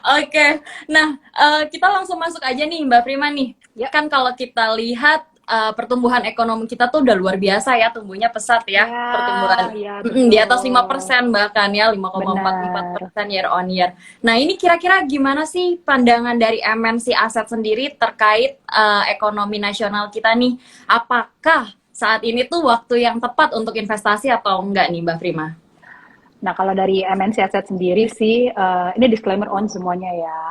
Oke, nah kita langsung masuk aja nih Mbak Prima nih. Ya, Kan kalau kita lihat pertumbuhan ekonomi kita tuh udah luar biasa ya, tumbuhnya pesat ya. ya, Pertumbuhan ya di atas betul. 5% bahkan ya, Benar. 5,44% year on year. Nah ini kira-kira gimana sih pandangan dari MNC Aset sendiri terkait ekonomi nasional kita nih? Apakah saat ini tuh waktu yang tepat untuk investasi atau enggak nih Mbak Prima? Nah, kalau dari MNC Asset sendiri sih, ini disclaimer on semuanya ya.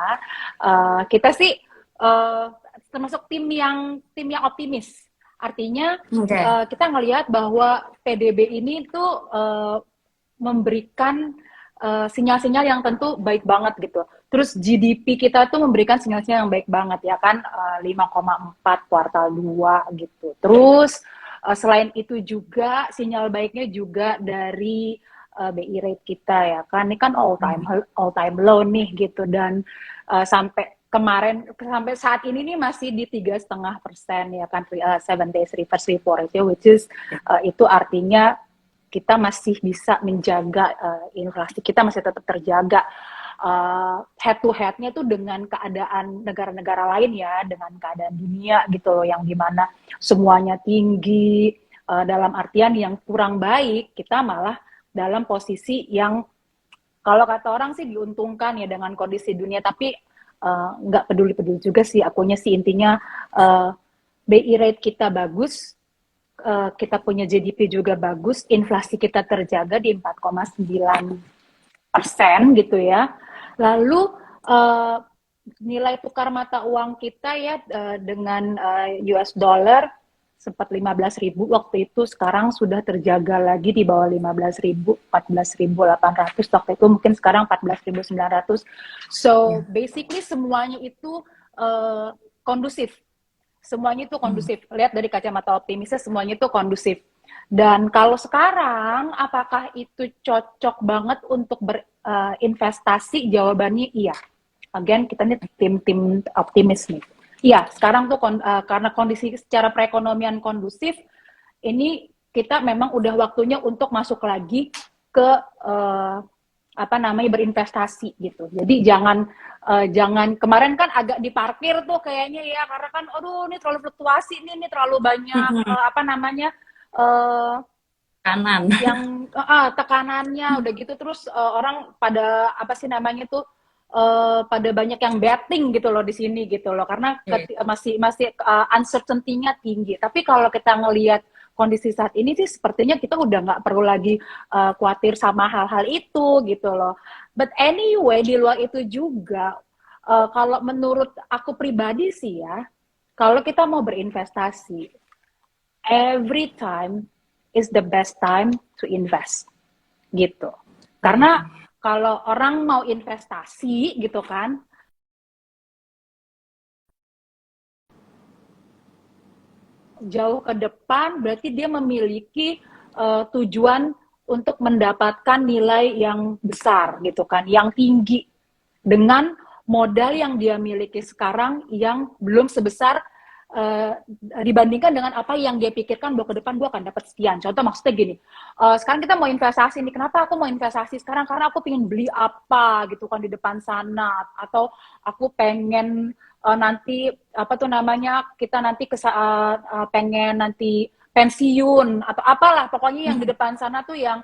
Kita sih eh, termasuk tim yang optimis. Artinya Oke. kita ngelihat bahwa PDB ini tuh memberikan sinyal-sinyal yang tentu baik banget gitu. Terus GDP kita tuh memberikan sinyal-sinyal yang baik banget ya kan, 5,4 kuartal 2 gitu. Terus selain itu juga sinyal baiknya juga dari BI rate kita ya kan, ini kan all time low nih gitu. Dan sampai kemarin sampai saat ini nih masih di 3,5% ya kan, 7 days reverse repo rate, which is itu artinya kita masih bisa menjaga inflasi kita masih tetap terjaga. Head to headnya tuh dengan keadaan negara-negara lain ya, dengan keadaan dunia gitu loh, yang dimana semuanya tinggi, dalam artian yang kurang baik kita malah dalam posisi yang kalau kata orang sih diuntungkan ya dengan kondisi dunia. Tapi nggak peduli-peduli juga sih akunya sih, intinya uh, BI rate kita bagus, kita punya GDP juga bagus, inflasi kita terjaga di 4,9% gitu ya. Lalu nilai tukar mata uang kita ya, dengan US dollar sempat 15.000 waktu itu, sekarang sudah terjaga lagi di bawah 15.000, 14.800 waktu itu, mungkin sekarang 14.900. So Ya. basically semuanya itu kondusif, semuanya itu Hmm. kondusif. Lihat dari kacamata optimisnya, semuanya itu kondusif. Dan kalau sekarang, apakah itu cocok banget untuk berinvestasi? Jawabannya iya. Again, kita nih tim-tim optimis nih. Iya, sekarang tuh karena kondisi secara perekonomian kondusif, ini kita memang udah waktunya untuk masuk lagi ke apa namanya, berinvestasi gitu. Jadi jangan kemarin kan agak diparkir tuh kayaknya ya, karena kan aduh ini terlalu fluktuasi nih, ini terlalu banyak apa namanya, uh, Kanan. yang tekanannya udah gitu. Terus orang pada apa sih namanya tuh, pada banyak yang betting gitu loh di sini gitu loh, karena Oke. masih masih uncertainty-nya tinggi. Tapi kalau kita ngelihat kondisi saat ini sih sepertinya kita udah nggak perlu lagi khawatir sama hal-hal itu gitu loh. But anyway, di luar itu juga, kalau menurut aku pribadi sih ya, kalau kita mau berinvestasi, every time is the best time to invest gitu. Karena Hmm. kalau orang mau investasi gitu kan, jauh ke depan berarti dia memiliki tujuan untuk mendapatkan nilai yang besar gitu kan, yang tinggi, dengan modal yang dia miliki sekarang yang belum sebesar dibandingkan dengan apa yang dia pikirkan bahwa ke depan gue akan dapat sekian. Contoh maksudnya gini, sekarang kita mau investasi nih, kenapa aku mau investasi sekarang? Karena aku pengen beli apa gitu kan di depan sana, atau aku pengen nanti apa tuh namanya, kita nanti pengen nanti pensiun atau apalah pokoknya yang di depan sana tuh yang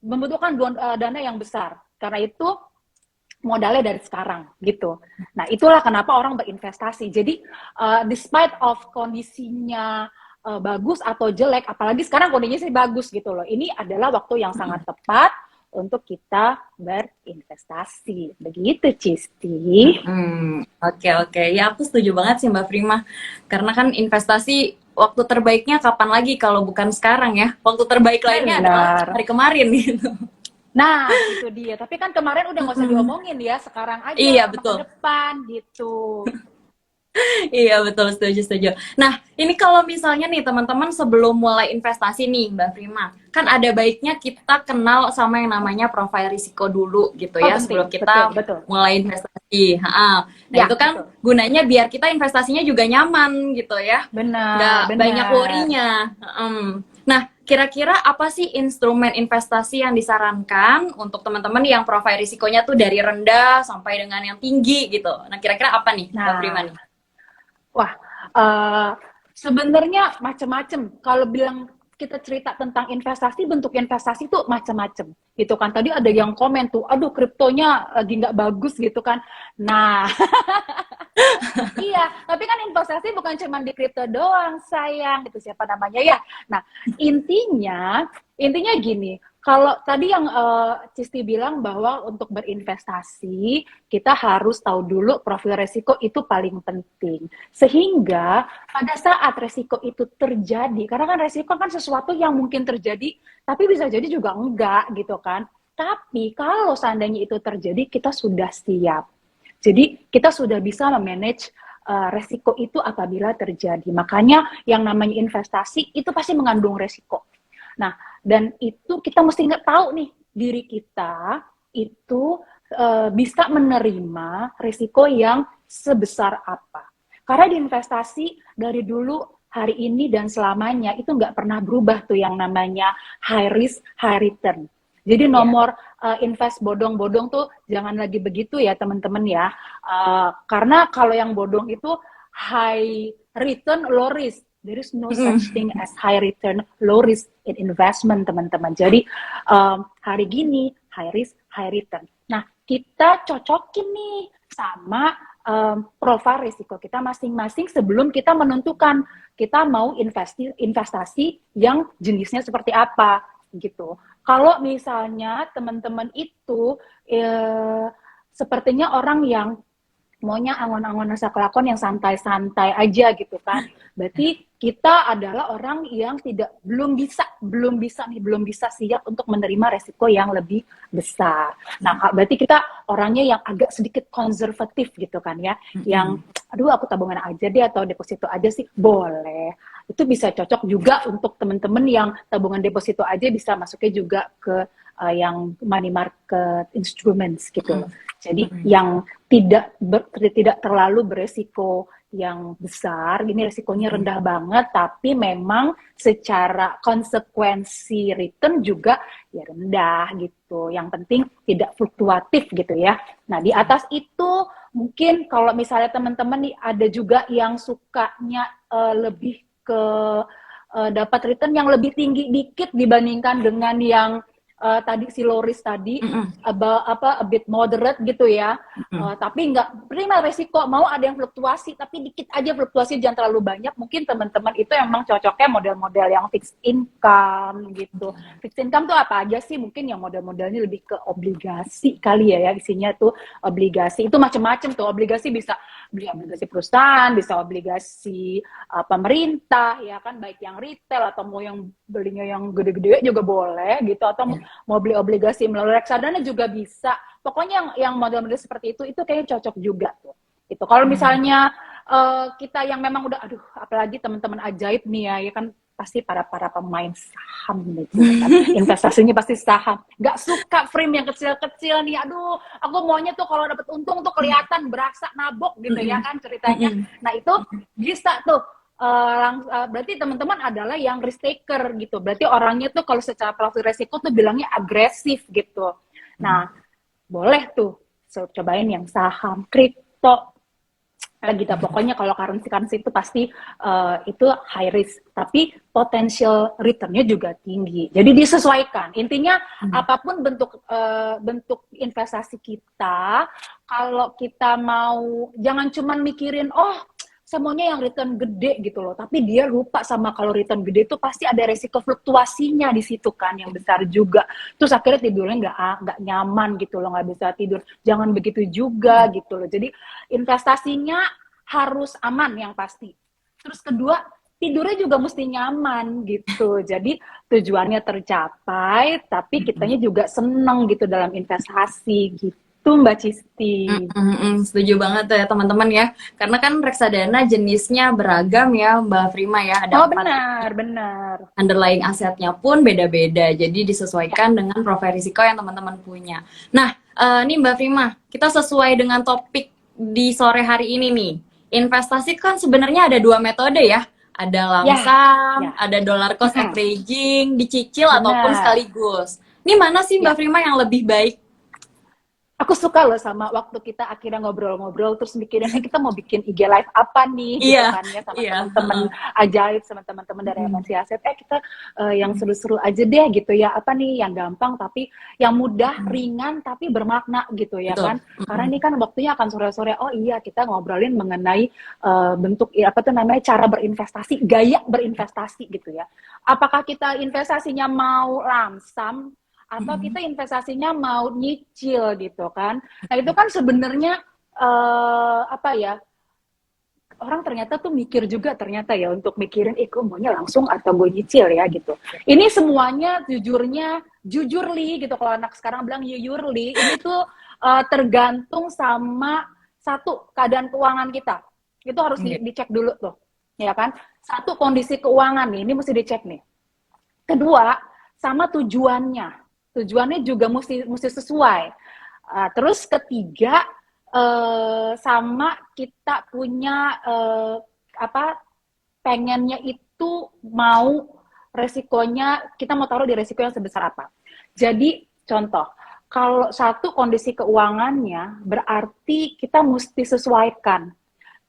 membutuhkan dana yang besar. Karena itu modalnya dari sekarang gitu. Nah, itulah kenapa orang berinvestasi. Jadi despite of kondisinya bagus atau jelek, apalagi sekarang kondisinya sih bagus gitu loh. Ini adalah waktu yang sangat tepat untuk kita berinvestasi. Begitu, Cisti. Oke, oke. Ya, aku setuju banget sih Mbak Prima. Karena kan investasi waktu terbaiknya kapan lagi kalau bukan sekarang ya. Waktu terbaik lainnya adalah Benar. hari kemarin gitu. Nah, itu dia. Tapi kan kemarin udah nggak usah diomongin ya, sekarang aja Iya, masa betul. depan gitu. Iya betul, setuju setuju. Nah, ini kalau misalnya nih teman-teman sebelum mulai investasi nih Mbak Prima, kan ada baiknya kita kenal sama yang namanya profil risiko dulu gitu Oh ya penting, sebelum betul, kita betul. mulai investasi. Ha. Nah itu Ya, kan betul. gunanya biar kita investasinya juga nyaman gitu ya, Benar, nggak banyak benar. worry-nya. Nah, kira-kira apa sih instrumen investasi yang disarankan untuk teman-teman yang profil risikonya tuh dari rendah sampai dengan yang tinggi gitu? Nah, kira-kira apa nih Mbak Prima Nah, nih? wah, eh, sebenarnya macam-macam. Kalau bilang kita cerita tentang investasi, bentuk investasi itu macam-macam, gitu kan. Tadi ada yang komen tuh, aduh kriptonya lagi nggak bagus gitu kan. Nah, iya, tapi kan investasi bukan cuma di kripto doang, sayang. Itu siapa namanya ya? Nah, intinya gini. Kalau tadi yang Cisti bilang bahwa untuk berinvestasi kita harus tahu dulu profil resiko itu paling penting. Sehingga pada saat resiko itu terjadi, karena kan resiko kan sesuatu yang mungkin terjadi, tapi bisa jadi juga enggak gitu kan. Tapi kalau seandainya itu terjadi, kita sudah siap. Jadi kita sudah bisa memanage resiko itu apabila terjadi. Makanya yang namanya investasi itu pasti mengandung resiko. Nah, dan itu kita mesti nggak tahu nih diri kita itu bisa menerima resiko yang sebesar apa. Karena di investasi dari dulu hari ini dan selamanya itu nggak pernah berubah tuh yang namanya high risk high return. Jadi Iya. nomor invest bodong-bodong tuh jangan lagi begitu ya teman-teman ya. Karena kalau yang bodong itu high return low risk. There is no such thing as high return low risk in investment teman-teman. Jadi hari gini high risk high return. Nah kita cocokin nih sama profil risiko kita masing-masing sebelum kita menentukan kita mau investasi yang jenisnya seperti apa gitu. Kalau misalnya teman-teman itu sepertinya orang yang maunya angon-angon rasa kelakon yang santai-santai aja gitu kan. Berarti kita adalah orang yang belum bisa siap untuk menerima resiko yang lebih besar. Nah, berarti kita orangnya yang agak sedikit konservatif gitu kan ya. Yang aduh aku tabungan aja deh atau deposito aja sih boleh. Itu bisa cocok juga untuk teman-teman yang tabungan deposito aja bisa masuknya juga ke yang money market instruments gitu. Jadi yang tidak terlalu beresiko yang besar, ini resikonya rendah banget, tapi memang secara konsekuensi return juga ya rendah gitu. Yang penting tidak fluktuatif gitu ya. Nah di atas itu mungkin kalau misalnya teman-teman nih ada juga yang sukanya lebih ke dapat return yang lebih tinggi dikit dibandingkan dengan yang tadi si Loris tadi a bit moderate gitu ya. Tapi nggak prima resiko mau ada yang fluktuasi tapi dikit aja fluktuasi jangan terlalu banyak. Mungkin teman-teman itu emang cocoknya model-model yang fixed income gitu. Fixed income tuh apa aja sih? Mungkin yang model-modelnya lebih ke obligasi kali ya isinya tuh obligasi. Itu macam-macam tuh. Obligasi bisa beli obligasi perusahaan, bisa obligasi pemerintah ya kan baik yang retail atau mau yang belinya yang gede-gede juga boleh gitu atau mau beli obligasi melalui reksadana juga bisa. Pokoknya yang model-model seperti itu kayaknya cocok juga tuh. Itu kalau misalnya kita yang memang udah aduh apalagi teman-teman ajaib nih ya kan pasti para pemain saham gitu kan investasinya pasti saham nggak suka frame yang kecil-kecil nih aduh aku maunya tuh kalau dapet untung tuh kelihatan berasa nabok gitu ya kan ceritanya nah itu bisa tuh berarti teman-teman adalah yang risk taker gitu. Berarti orangnya tuh kalau secara profil resiko tuh bilangnya agresif gitu. Nah, boleh tuh cobain yang saham, kripto, gitu. Pokoknya kalau currency itu pasti itu high risk, tapi potential returnnya juga tinggi. Jadi disesuaikan. Intinya apapun bentuk investasi kita, kalau kita mau jangan cuma mikirin semuanya yang return gede gitu loh. Tapi dia lupa sama kalau return gede itu pasti ada resiko fluktuasinya di situ kan yang besar juga. Terus akhirnya tidurnya nggak nyaman gitu loh, nggak bisa tidur. Jangan begitu juga gitu loh. Jadi investasinya harus aman yang pasti. Terus kedua tidurnya juga mesti nyaman gitu. Jadi tujuannya tercapai, tapi kitanya juga seneng gitu dalam investasi gitu. Itu Mbak Cisti. Setuju banget tuh ya teman-teman ya. Karena kan reksadana jenisnya beragam ya Mbak Prima ya. Ada Oh 4 benar, benar. underlying asetnya pun beda-beda. Jadi disesuaikan dengan profil risiko yang teman-teman punya. Nah, nih Mbak Prima, kita sesuai dengan topik di sore hari ini nih. Investasi kan sebenarnya ada 2 metode ya. Ada Ya, lamsam, ya. ada dollar cost Mm-mm, averaging, dicicil ataupun benar. sekaligus. Ini mana sih Mbak Ya. Prima yang lebih baik? Aku suka loh sama waktu kita akhirnya ngobrol-ngobrol terus mikirin kita mau bikin IG live apa nih gitu Iya, kan ya sama iya. teman-teman ajaib sama teman-teman dari Mm-mm. MNC Aset kita yang seru-seru aja deh gitu ya apa nih yang gampang tapi yang mudah ringan tapi bermakna gitu ya Betul. kan karena ini kan waktunya akan sore-sore oh iya kita ngobrolin mengenai bentuk apa tuh namanya cara berinvestasi gaya berinvestasi gitu ya apakah kita investasinya mau lamsam atau kita investasinya mau nyicil gitu kan. Nah itu kan sebenarnya apa ya orang ternyata tuh mikir juga ternyata ya untuk mikirin gue maunya langsung atau gue nyicil ya gitu. Ini semuanya jujurly gitu kalau anak sekarang bilang jujurly ini tuh tergantung sama satu keadaan keuangan kita. Itu harus dicek dulu tuh. Ya kan? Satu kondisi keuangan nih, ini mesti dicek nih. Kedua, sama tujuannya. Tujuannya juga mesti sesuai. Terus ketiga, sama kita punya apa pengennya itu mau resikonya kita mau taruh di resiko yang sebesar apa. Jadi contoh, kalau satu kondisi keuangannya berarti kita mesti sesuaikan.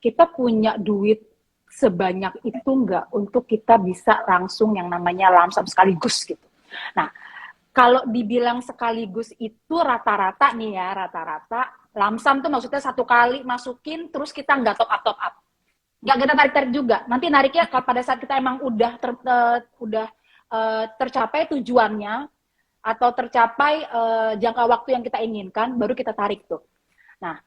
Kita punya duit sebanyak itu enggak untuk kita bisa langsung yang namanya lamsam sekaligus gitu. Nah, kalau dibilang sekaligus itu rata-rata nih ya, rata-rata lamsam tuh maksudnya satu kali masukin terus kita nggak top up. Nggak kita tarik-tarik juga. Nanti nariknya pada saat kita emang udah tercapai tujuannya atau tercapai jangka waktu yang kita inginkan, baru kita tarik tuh. Nah,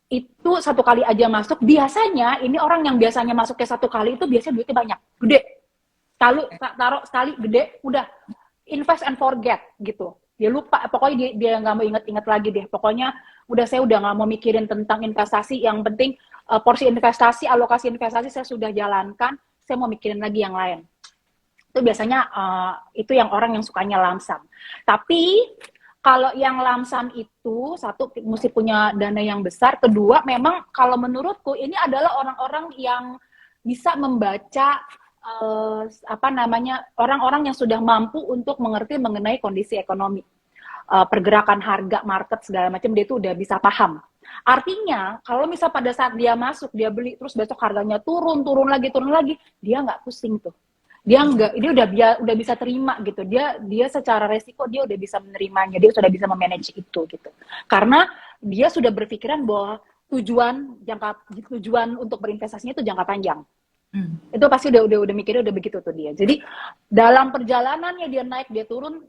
itu satu kali aja masuk. Biasanya ini orang yang biasanya masuknya satu kali itu biasanya duitnya banyak, gede. Kalau taruh sekali gede, udah invest and forget gitu. Dia lupa, pokoknya dia nggak mau inget-inget lagi deh. Pokoknya saya udah nggak mau mikirin tentang investasi. Yang penting porsi investasi, alokasi investasi saya sudah jalankan. Saya mau mikirin lagi yang lain. Itu biasanya itu yang orang yang sukanya lamsam. Tapi kalau yang lamsam itu satu mesti punya dana yang besar. Kedua, memang kalau menurutku ini adalah orang-orang yang bisa membaca apa namanya orang-orang yang sudah mampu untuk mengerti mengenai kondisi ekonomi, pergerakan harga market segala macam dia itu udah bisa paham. Artinya kalau misal pada saat dia masuk dia beli terus besok harganya turun lagi dia nggak pusing tuh. Dia udah bisa terima gitu. Dia secara resiko dia udah bisa menerimanya, dia sudah bisa memanage itu gitu. Karena dia sudah berpikiran bahwa tujuan untuk berinvestasinya itu jangka panjang. Itu pasti udah mikirnya udah begitu tuh dia. Jadi dalam perjalanannya dia naik dia turun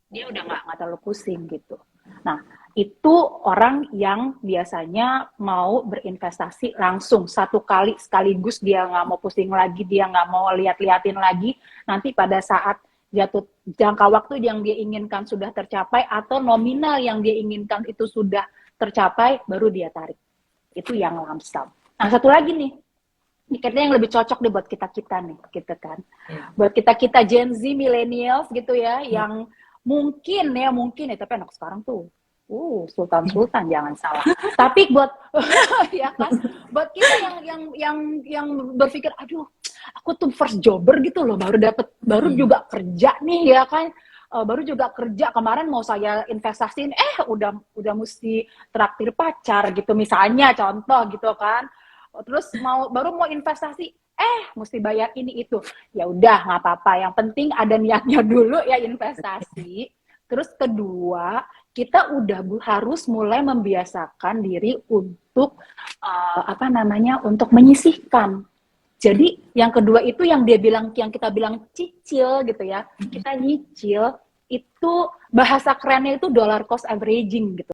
dia udah nggak terlalu pusing gitu. Nah itu orang yang biasanya mau berinvestasi langsung satu kali sekaligus dia nggak mau pusing lagi dia nggak mau liatin lagi nanti pada saat jatuh jangka waktu yang dia inginkan sudah tercapai atau nominal yang dia inginkan itu sudah tercapai baru dia tarik itu yang lamsam. Nah satu lagi nih kayaknya yang lebih cocok deh buat kita nih gitu kan buat kita Gen Z millennials gitu ya yang mungkin ya tapi anak sekarang tuh sultan jangan salah. Tapi buat ya kan, buat kita yang berpikir, aduh, aku tuh first jobber gitu loh, baru juga kerja nih ya kan, baru juga kerja kemarin mau saya investasiin, udah mesti traktir pacar gitu misalnya contoh gitu kan, terus baru mau investasi, mesti bayar ini itu, ya udah nggak apa-apa, yang penting ada niatnya dulu ya investasi. Terus kedua, kita udah harus mulai membiasakan diri untuk untuk menyisihkan. Jadi yang kedua itu yang kita bilang cicil gitu ya, kita nyicil itu bahasa kerennya itu dollar cost averaging gitu.